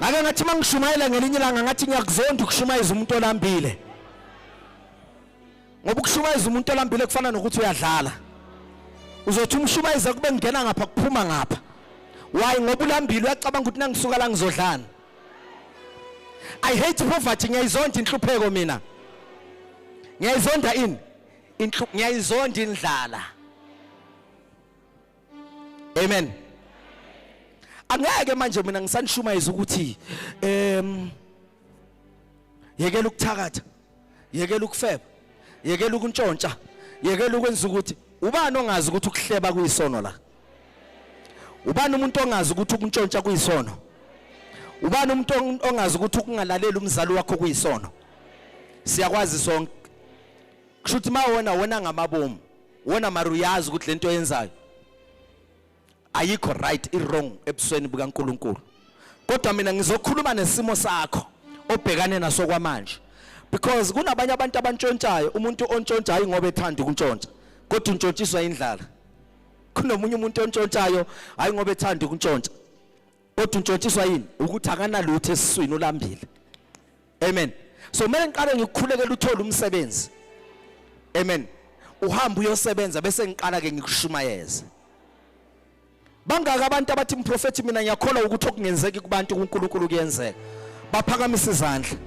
Ake ngathi mangishumayela ngelinye ilanga ngathi ngiyakuzonda ukushumayeza umuntu olambile. Ngoba ukushumayeza umuntu olambile kufana nokuthi uyadlala. Uzothi umshumayeza kube ngena ngapha kuphuma ngapha. Why ngoba ulambile uyacabanga ukuthi nangisuka la ngizodlana. I hate poverty, ngiyayizonda inhlupheko mina. Ngiyayizonda ini? Ngiyayizonda indlala. Amen. Angeke manje mina ngisanishumayeza ukuthi yekela ukuthakatha, yekela ukufeba, yekela ukuntshontsha, yekela ukwenza ukuthi ubani ongazi ukuthi ukuhleba kuyisono la? Ubani umuntu ongazi ukuthi ukuntshontsha kuyisono? Ubani umuntu ongazi ukuthi ukungalalela umzali wakho kuyisono? Siyakwazi sonke. Kushuthi wena ngamabomu, wena maruyazi ukuthi lento yenzayo ayikho right wrong ebusweni bukaNkulunkulu. Kodwa mina ngizokhuluma nesimo sakho obhekane naso kwamanje, because kunabanye abantu abantshontshayo. Umuntu ontshontshayo ngoba ethanda ukuntshontsha kodwa untshontshiswa indlala. Kunomunye umuntu ontshontshayo hayi ngoba ethanda ukuntshontsha kodwa untshontshiswa yini? Ukuthi akanalutho esiswini, ulambile. Amen. So mina ngiqale ngikukhulekela uthole umsebenzi. Amen. Uhamba uyosebenza bese ngiqala ke ngikushumayeza. Bangaka abantu abathi umprofeti mina ngiyakholwa ukuthi okungenzeki kubantu kuNkulunkulu kuyenzeka. Baphakamisa izandla.